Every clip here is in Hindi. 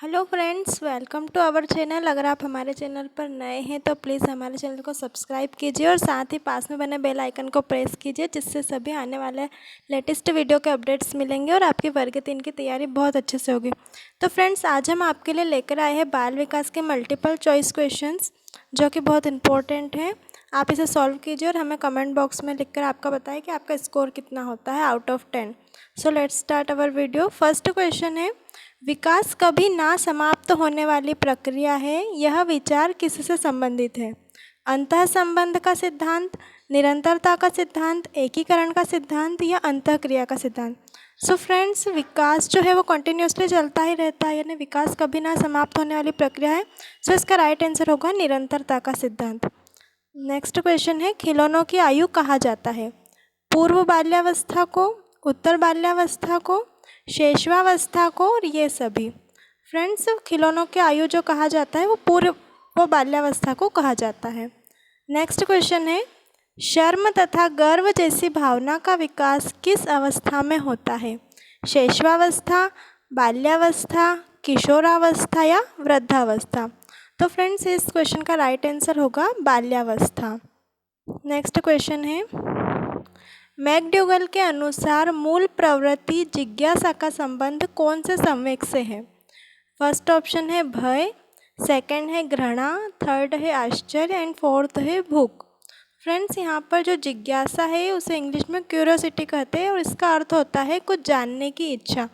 Hello friends, welcome to our channel. अगर आप हमारे चैनल पर नए हैं तो प्लीज़ हमारे चैनल को सब्सक्राइब कीजिए और साथ ही पास में बने बेल आइकन को प्रेस कीजिए, जिससे सभी आने वाले लेटेस्ट वीडियो के अपडेट्स मिलेंगे और आपकी वर्ग 3 की तैयारी बहुत अच्छे से होगी। तो फ्रेंड्स, आज हम आपके लिए लेकर आए हैं बाल विकास के मल्टीपल चॉइस क्वेश्चंस, जो कि बहुत इंपॉर्टेंट है। आप इसे सॉल्व कीजिए और हमें कमेंट बॉक्स में लिखकर आपका बताएं कि आपका स्कोर कितना होता है out of 10। So let's start our video. First question है, विकास कभी ना समाप्त होने वाली प्रक्रिया है। यह विचार किससे संबंधित है? अंतः संबंध का सिद्धांत, निरंतरता का सिद्धांत, एकीकरण का सिद्धांत या अंतःक्रिया का सिद्धांत। सो फ्रेंड्स, विकास जो है वो कंटिन्यूसली चलता ही रहता है, यानी विकास कभी ना समाप्त होने वाली प्रक्रिया है। सो इसका राइट आंसर होगा निरंतरता का सिद्धांत। नेक्स्ट क्वेश्चन है, खिलौनों की आयु कहा जाता है? पूर्व बाल्यावस्था को, उत्तर बाल्यावस्था को, शैशवावस्था को और ये सभी। फ्रेंड्स, खिलौनों की आयु जो कहा जाता है वो पूर्व बाल्यावस्था को कहा जाता है। नेक्स्ट क्वेश्चन है, शर्म तथा गर्व जैसी भावना का विकास किस अवस्था में होता है? शैशवावस्था, बाल्यावस्था, किशोरावस्था या वृद्धावस्था। तो फ्रेंड्स, इस क्वेश्चन का राइट आंसर होगा बाल्यावस्था। नेक्स्ट क्वेश्चन है, मैकडूगल के अनुसार मूल प्रवृत्ति जिज्ञासा का संबंध कौन से संवेग से है? फर्स्ट ऑप्शन है भय, सेकंड है घृणा, थर्ड है आश्चर्य एंड फोर्थ है भूख। फ्रेंड्स, यहाँ पर जो जिज्ञासा है उसे इंग्लिश में क्यूरियोसिटी कहते हैं और इसका अर्थ होता है कुछ जानने की इच्छा।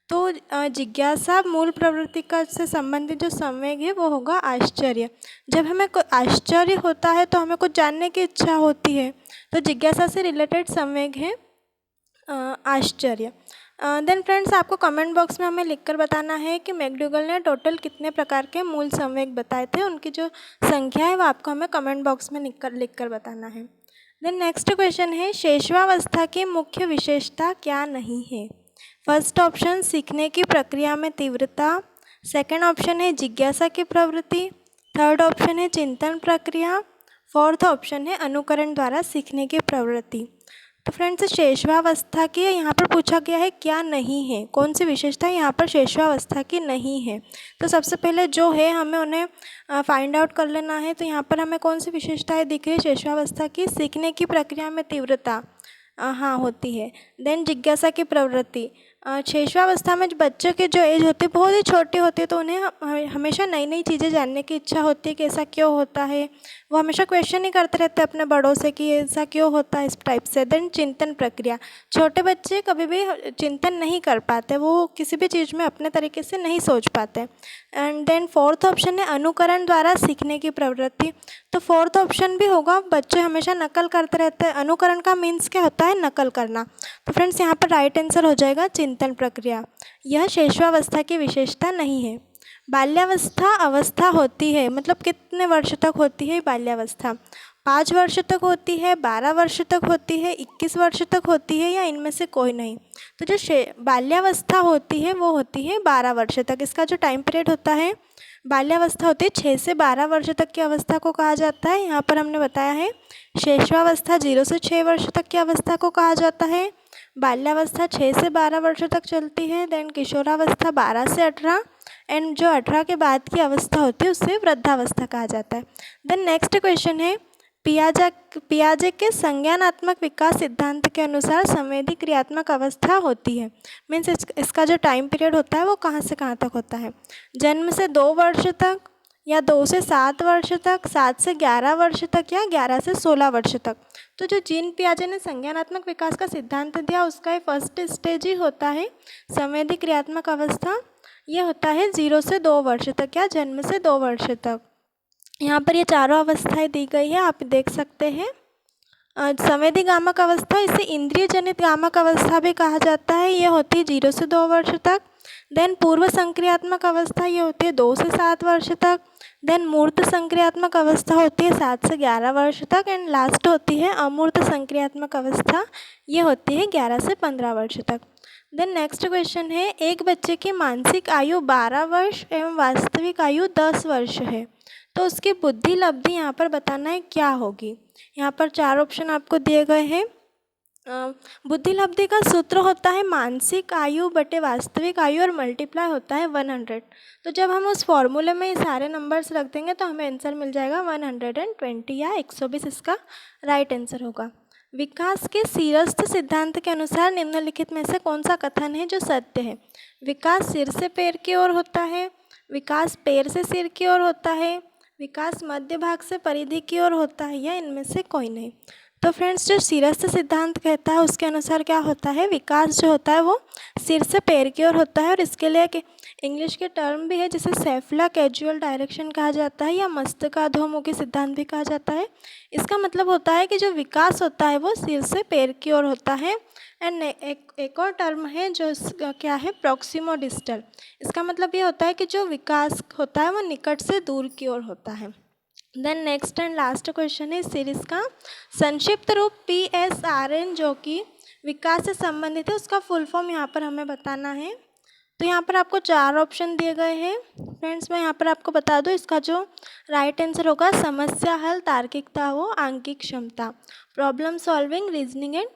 तो जिज्ञासा मूल प्रवृत्ति का से संबंधित जो संवेग है वो होगा आश्चर्य। जब हमें आश्चर्य होता है तो हमें कुछ जानने की इच्छा होती है, तो जिज्ञासा से रिलेटेड संवेग है आश्चर्य। देन फ्रेंड्स, आपको कमेंट बॉक्स में हमें लिखकर बताना है कि मैकडूगल ने टोटल कितने प्रकार के मूल संवेग बताए थे। उनकी जो संख्या है वो आपको हमें कमेंट बॉक्स में लिखकर बताना है। देन नेक्स्ट क्वेश्चन है, शैशवावस्था की मुख्य विशेषता क्या नहीं है? फर्स्ट ऑप्शन सीखने की प्रक्रिया में तीव्रता, सेकंड ऑप्शन है जिज्ञासा की प्रवृत्ति, थर्ड ऑप्शन है चिंतन प्रक्रिया, फोर्थ ऑप्शन है अनुकरण द्वारा सीखने की प्रवृत्ति। तो फ्रेंड्स, शैशवावस्था की यहाँ पर पूछा गया है क्या नहीं है, कौन सी विशेषता यहाँ पर शैशवावस्था की नहीं है। तो सबसे पहले जो है हमें उन्हें फाइंड आउट कर लेना है। तो यहाँ पर हमें कौन सी विशेषताएं दिख रही है शैशवावस्था की? सीखने की प्रक्रिया में तीव्रता हाँ होती है। देन जिज्ञासा की प्रवृत्ति, शैशवावस्था में बच्चों की जो एज होती है बहुत ही छोटी होती है, तो उन्हें हमेशा नई नई चीज़ें जानने की इच्छा होती है कि ऐसा क्यों होता है। वो हमेशा क्वेश्चन ही करते रहते हैं अपने बड़ों से कि ऐसा क्यों होता है, इस टाइप से। देन चिंतन प्रक्रिया, छोटे बच्चे कभी भी चिंतन नहीं कर पाते, वो किसी भी चीज़ में अपने तरीके से नहीं सोच पाते। एंड देन फोर्थ ऑप्शन है अनुकरण द्वारा सीखने की प्रवृत्ति। तो फोर्थ ऑप्शन भी होगा, बच्चे हमेशा नकल करते रहते हैं। अनुकरण का मीन्स क्या होता है? नकल करना। तो फ्रेंड्स, यहाँ पर राइट आंसर हो जाएगा चिंतन प्रक्रिया। यह शैशवावस्था की विशेषता नहीं है। बाल्यावस्था अवस्था होती है, मतलब कितने वर्ष तक होती है बाल्यावस्था? 5 वर्ष तक होती है, 12 वर्ष तक होती है, 21 वर्ष तक होती है या इनमें से कोई नहीं? तो जो बाल्यावस्था होती है वो होती है 12 वर्ष तक। इसका जो टाइम पीरियड होता है, बाल्यावस्था होती है 6 से 12 वर्ष तक की अवस्था को कहा जाता है। यहाँ पर हमने बताया है शैशवावस्था 0 से 6 वर्ष तक की अवस्था को कहा जाता है। बाल्यावस्था 6 से 12 वर्ष तक चलती है। देन किशोरावस्था 12 से 18 एंड जो 18 के बाद की अवस्था होती है उसे वृद्धावस्था कहा जाता है। देन नेक्स्ट क्वेश्चन है, पियाजे के संज्ञानात्मक विकास सिद्धांत के अनुसार संवेदी क्रियात्मक अवस्था होती है। मीन्स इसका जो टाइम पीरियड होता है वो कहाँ से कहाँ तक होता है? जन्म से 2 वर्ष तक, या 2 से 7 वर्ष तक, 7 से 11 वर्ष तक, या 11 से 16 वर्ष तक। तो जो जीन पियाजे ने संज्ञानात्मक विकास का सिद्धांत दिया उसका ये फर्स्ट स्टेज ही होता है संवेदी क्रियात्मक अवस्था। ये होता है 0 से 2 वर्ष तक या जन्म से 2 वर्ष तक। यहाँ पर ये चारों अवस्थाएं दी गई है, आप देख सकते हैं। संवेदी गामक अवस्था, इसे इंद्रिय जनित गामक अवस्था भी कहा जाता है। ये होती है 0 से 2 वर्ष तक। देन पूर्व संक्रियात्मक अवस्था, ये होती है 2 से 7 वर्ष तक। देन मूर्त संक्रियात्मक अवस्था होती है 7 से 11 वर्ष तक। एंड लास्ट होती है अमूर्त संक्रियात्मक अवस्था, ये होती है 11 से 15 वर्ष तक। देन नेक्स्ट क्वेश्चन है, एक बच्चे की मानसिक आयु 12 वर्ष एवं वास्तविक आयु 10 वर्ष है, तो उसकी बुद्धि लब्धि यहाँ पर बताना है क्या होगी। यहाँ पर 4 ऑप्शन आपको दिए गए हैं। बुद्धिलब्धि का सूत्र होता है मानसिक आयु बटे वास्तविक आयु और मल्टीप्लाई होता है 100। तो जब हम उस फॉर्मूले में ये सारे नंबर्स रख देंगे तो हमें आंसर मिल जाएगा 120 या 120 इसका राइट आंसर होगा। विकास के सिरस्थ सिद्धांत के अनुसार निम्नलिखित में से कौन सा कथन है जो सत्य है? विकास सिर से पैर की ओर होता है, विकास पैर से सिर की ओर होता है, विकास मध्य भाग से परिधि की ओर होता है, या इनमें से कोई नहीं। तो फ्रेंड्स, जो सिरस्थ सिद्धांत कहता है उसके अनुसार क्या होता है, विकास जो होता है वो सिर से पैर की ओर होता है। और इसके लिए एक इंग्लिश के टर्म भी है जिसे सेफला कैजुअल डायरेक्शन कहा जाता है या मस्तकाधोमुखी सिद्धांत भी कहा जाता है। इसका मतलब होता है कि जो विकास होता है वो सिर से पैर की ओर होता है। एंड एक और टर्म है जो क्या है, प्रॉक्सिमो डिस्टल। इसका मतलब ये होता है कि जो विकास होता है वो निकट से दूर की ओर होता है। Then next and last question है सीरीज का संक्षिप्त रूप PSRN जो कि विकास से संबंधित है, उसका फुल फॉर्म यहाँ पर हमें बताना है। तो यहाँ पर आपको 4 ऑप्शन दिए गए हैं। फ्रेंड्स, मैं यहाँ पर आपको बता दूँ इसका जो राइट आंसर होगा, समस्या हल, तार्किकता हो, आंकिक क्षमता, problem solving, reasoning and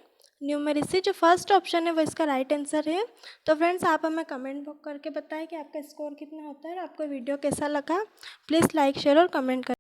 numeracy. जो फर्स्ट ऑप्शन है वो इसका राइट आंसर है। तो फ्रेंड्स, आप हमें कमेंट बॉक्स करके बताएं कि आपका स्कोर कितना होता है और आपको वीडियो कैसा लगा। प्लीज़ लाइक शेयर और कमेंट करें।